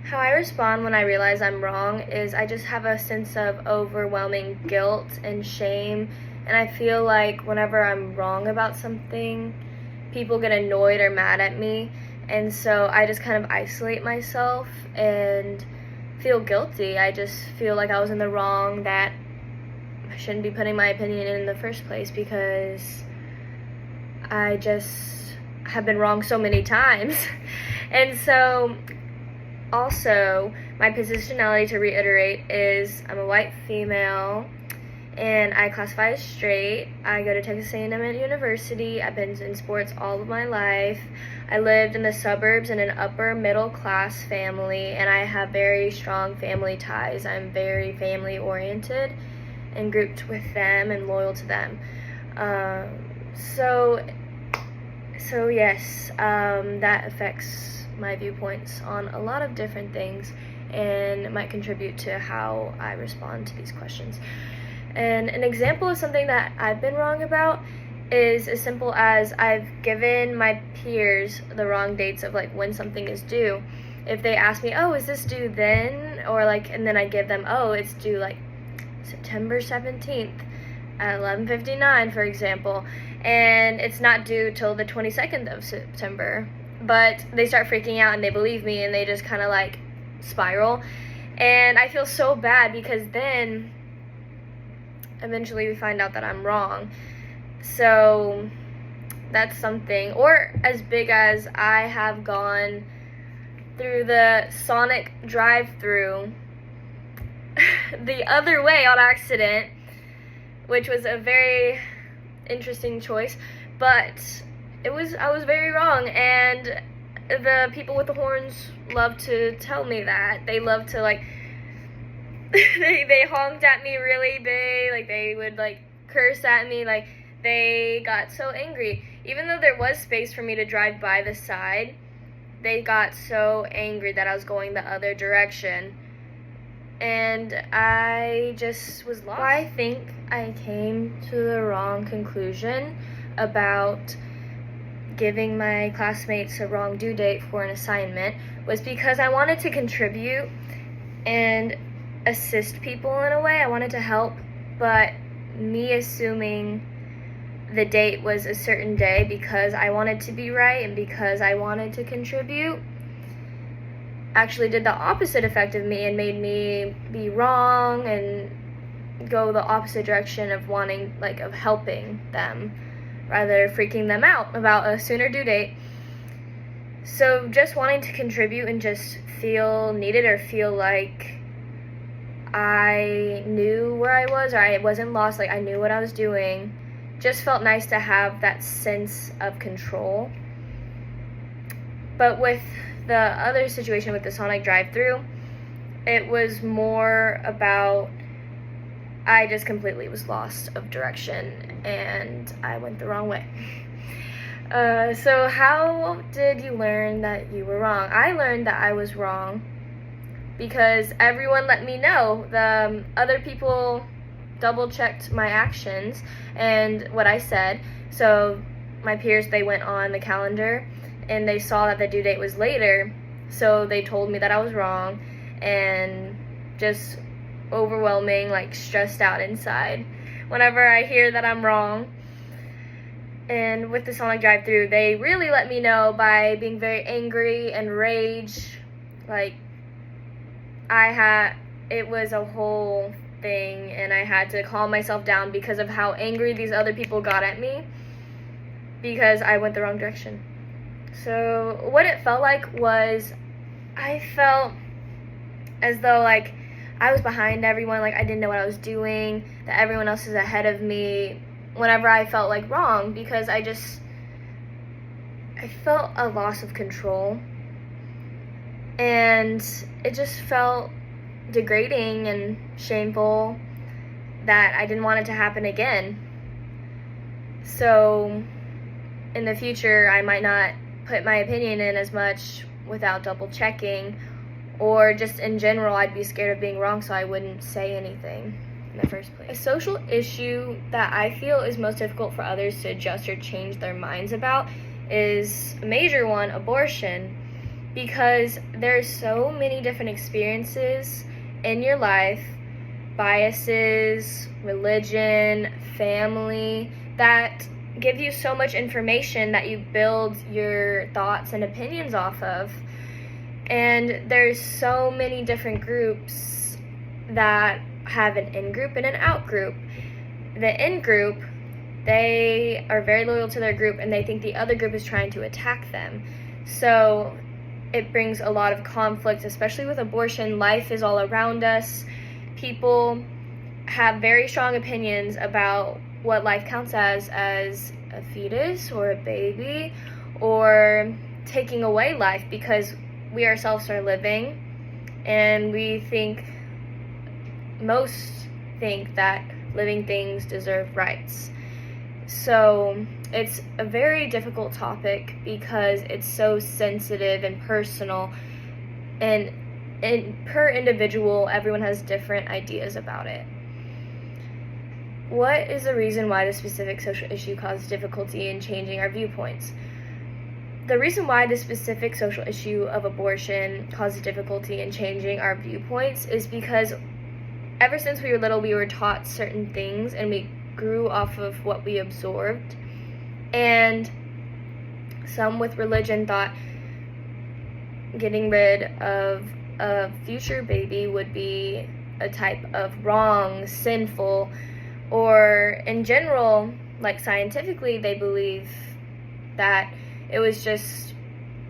How I respond when I realize I'm wrong is I just have a sense of overwhelming guilt and shame, and I feel like whenever I'm wrong about something, people get annoyed or mad at me, and so I just kind of isolate myself and feel guilty. I just feel like I was in the wrong, that I shouldn't be putting my opinion in the first place because I just have been wrong so many times. And so also, my positionality, to reiterate, is I'm a white female and I classify as straight. I go to Texas A&M University. I've been in sports all of my life. I lived in the suburbs in an upper middle class family, and I have very strong family ties. I'm very family oriented and grouped with them and loyal to them. So yes, that affects my viewpoints on a lot of different things, and it might contribute to how I respond to these questions. And an example of something that I've been wrong about is as simple as I've given my peers the wrong dates of like when something is due. If they ask me, oh, is this due then? Or like, and then I give them, oh, it's due like September 17th at 11:59, for example, and it's not due till the 22nd of September. But they start freaking out and they believe me, and they just kind of like spiral. And I feel so bad because then eventually we find out that I'm wrong. So that's something. Or as big as I have gone through the Sonic drive-thru the other way on accident, which was a very interesting choice, but I was very wrong, and the people with the horns love to tell me that. They love to like they honked at me really big, like they would like curse at me, like they got so angry. Even though there was space for me to drive by the side, they got so angry that I was going the other direction. And I just was lost. I think I came to the wrong conclusion about giving my classmates a wrong due date for an assignment was because I wanted to contribute and assist people in a way. I wanted to help, but me assuming the date was a certain day because I wanted to be right and because I wanted to contribute actually did the opposite effect of me and made me be wrong and go the opposite direction of wanting, like, of helping them, rather freaking them out about a sooner due date. So just wanting to contribute and just feel needed or feel like I knew where I was or I wasn't lost, like I knew what I was doing, just felt nice to have that sense of control. But with the other situation with the Sonic drive-thru, it was more about I just completely was lost of direction and I went the wrong way. So how did you learn that you were wrong? I learned that I was wrong because everyone let me know. The other people double-checked my actions and what I said. So my peers, they went on the calendar and they saw that the due date was later. So they told me that I was wrong and just overwhelming, like stressed out inside whenever I hear that I'm wrong. And with the Sonic drive-thru, they really let me know by being very angry and rage. Like, it was a whole thing, and I had to calm myself down because of how angry these other people got at me because I went the wrong direction. So what it felt like was I felt as though like I was behind everyone, like I didn't know what I was doing, that everyone else is ahead of me whenever I felt like wrong, because I felt a loss of control, and it just felt degrading and shameful that I didn't want it to happen again. So in the future, I might not put my opinion in as much without double checking, or just in general, I'd be scared of being wrong, so I wouldn't say anything in the first place. A social issue that I feel is most difficult for others to adjust or change their minds about is a major one, abortion. because there's so many different experiences in your life, biases, religion, family, that give you so much information that you build your thoughts and opinions off of. And there's so many different groups that have an in-group and an out-group. The in-group, they are very loyal to their group and they think the other group is trying to attack them. So it brings a lot of conflict, especially with abortion. Life is all around us. People have very strong opinions about what life counts as a fetus or a baby, or taking away life, because we ourselves are living, and most think that living things deserve rights. So it's a very difficult topic because it's so sensitive and personal, and per individual, everyone has different ideas about it. What is the reason why the specific social issue causes difficulty in changing our viewpoints? The reason why the specific social issue of abortion causes difficulty in changing our viewpoints is because ever since we were little, we were taught certain things and we grew off of what we absorbed. And some with religion thought getting rid of a future baby would be a type of wrong, sinful, or in general, like scientifically, they believe that it was just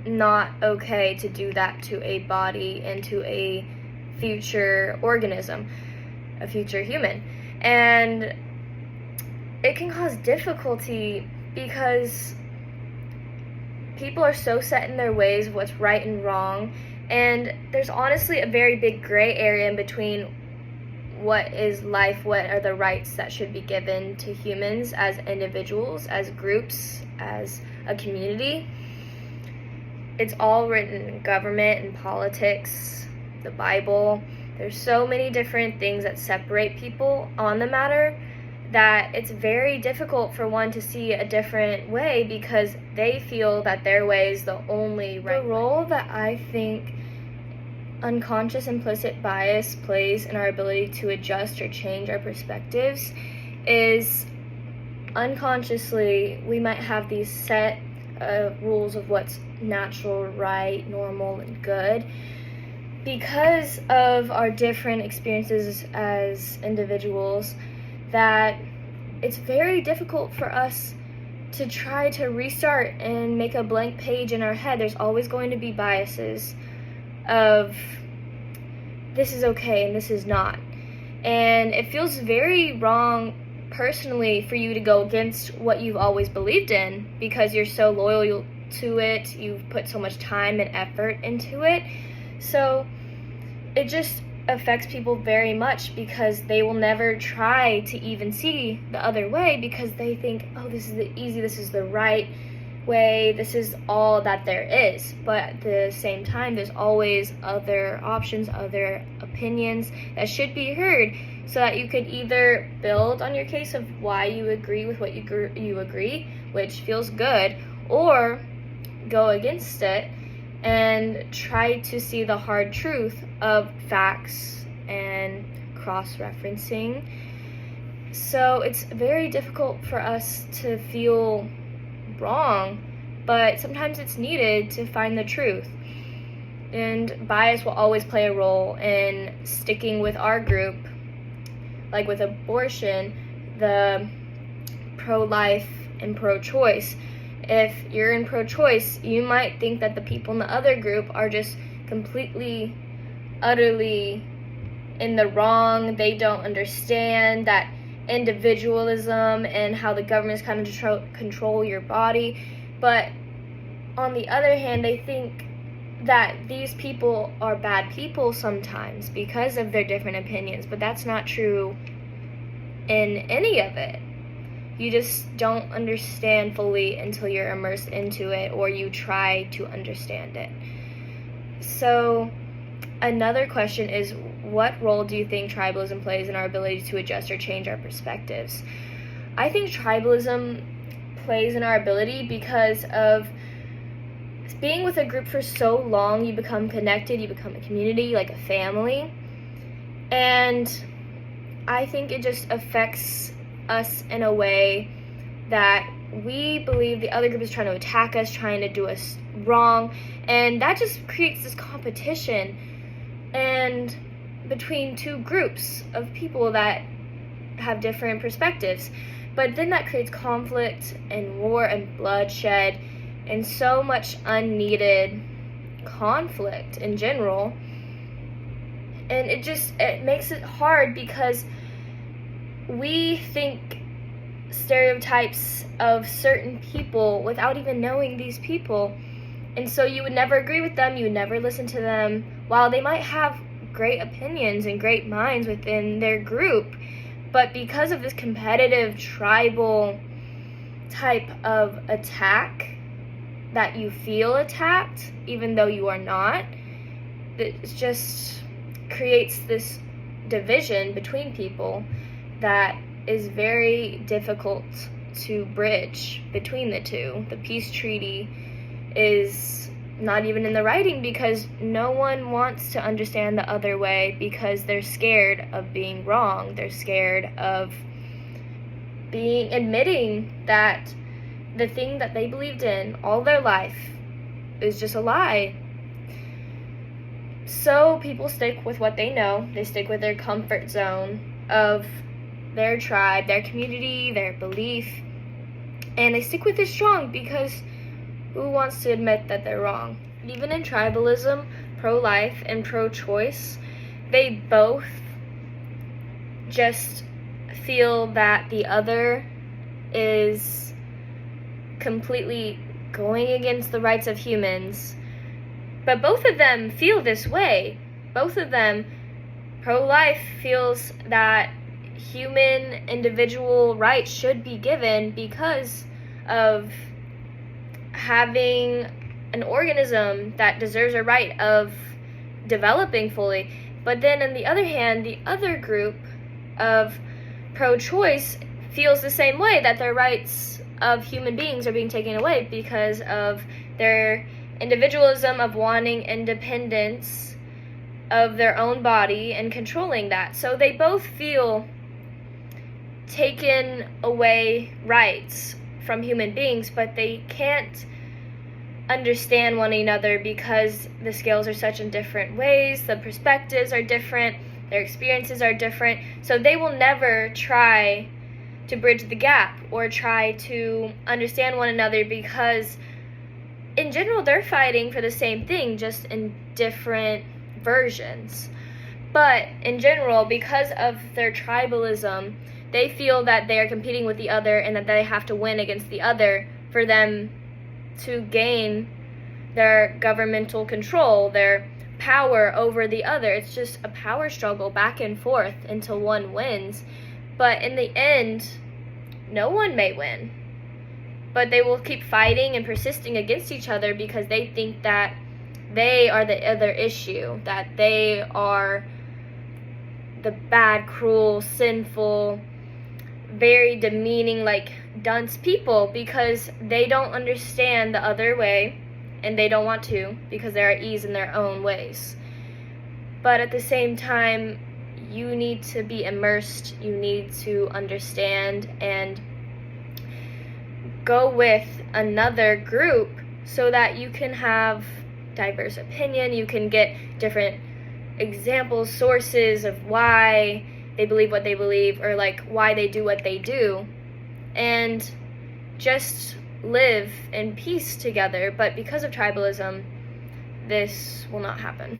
not okay to do that to a body and to a future organism, a future human. And it can cause difficulty because people are so set in their ways of what's right and wrong, and there's honestly a very big gray area in between what is life, what are the rights that should be given to humans as individuals, as groups, as a community. It's all written in government and politics, the Bible. There's so many different things that separate people on the matter that it's very difficult for one to see a different way because they feel that their way is the only right. The role that I think unconscious implicit bias plays in our ability to adjust or change our perspectives is unconsciously we might have these set rules of what's natural, right, normal, and good. Because of our different experiences as individuals, that it's very difficult for us to try to restart and make a blank page in our head. There's always going to be biases of this is okay and this is not. And it feels very wrong personally for you to go against what you've always believed in because you're so loyal to it, you've put so much time and effort into it. So it just affects people very much because they will never try to even see the other way because they think, oh, this is this is the right way, this is all that there is. But at the same time, there's always other options, other opinions that should be heard so that you could either build on your case of why you agree with what you agree, which feels good, or go against it and try to see the hard truth of facts and cross-referencing. So it's very difficult for us to feel wrong, but sometimes it's needed to find the truth. And bias will always play a role in sticking with our group. Like with abortion, the pro-life and pro-choice. If you're in pro-choice, you might think that the people in the other group are just completely, utterly in the wrong. They don't understand that individualism and how the government is kind of control your body. But on the other hand, they think that these people are bad people sometimes because of their different opinions. But that's not true in any of it. You just don't understand fully until you're immersed into it or you try to understand it. So another question is, what role do you think tribalism plays in our ability to adjust or change our perspectives? I think tribalism plays in our ability because of being with a group for so long, you become connected, you become a community, like a family. And I think it just affects us in a way that we believe the other group is trying to attack us, trying to do us wrong, and that just creates this competition and between two groups of people that have different perspectives. But then that creates conflict and war and bloodshed and so much unneeded conflict in general. And it makes it hard because we think stereotypes of certain people without even knowing these people. And so you would never agree with them, you would never listen to them, while they might have great opinions and great minds within their group. But because of this competitive, tribal type of attack, that you feel attacked, even though you are not, it just creates this division between people that is very difficult to bridge between the two. The peace treaty is not even in the writing because no one wants to understand the other way because they're scared of being wrong. They're scared of admitting that the thing that they believed in all their life is just a lie. So people stick with what they know. They stick with their comfort zone of their tribe, their community, their belief, and they stick with it strong because who wants to admit that they're wrong? Even in tribalism, pro-life and pro-choice, they both just feel that the other is completely going against the rights of humans. But both of them feel this way. Both of them, pro-life feels that human individual rights should be given because of having an organism that deserves a right of developing fully. But then on the other hand, the other group of pro-choice feels the same way, that their rights of human beings are being taken away because of their individualism of wanting independence of their own body and controlling that. So they both feel taken away rights from human beings, but they can't understand one another because the scales are such in different ways, the perspectives are different, their experiences are different, so they will never try to bridge the gap or try to understand one another because in general they're fighting for the same thing, just in different versions. But in general, because of their tribalism, they feel that they are competing with the other and that they have to win against the other for them to gain their governmental control, their power over the other. It's just a power struggle back and forth until one wins. But in the end, no one may win. But they will keep fighting and persisting against each other because they think that they are the other issue, that they are the bad, cruel, sinful, very demeaning, like dunce people because they don't understand the other way and they don't want to because they're at ease in their own ways. But at the same time, you need to be immersed, you need to understand and go with another group so that you can have diverse opinion, you can get different examples, sources of why they believe what they believe or like why they do what they do, and just live in peace together. But because of tribalism, this will not happen.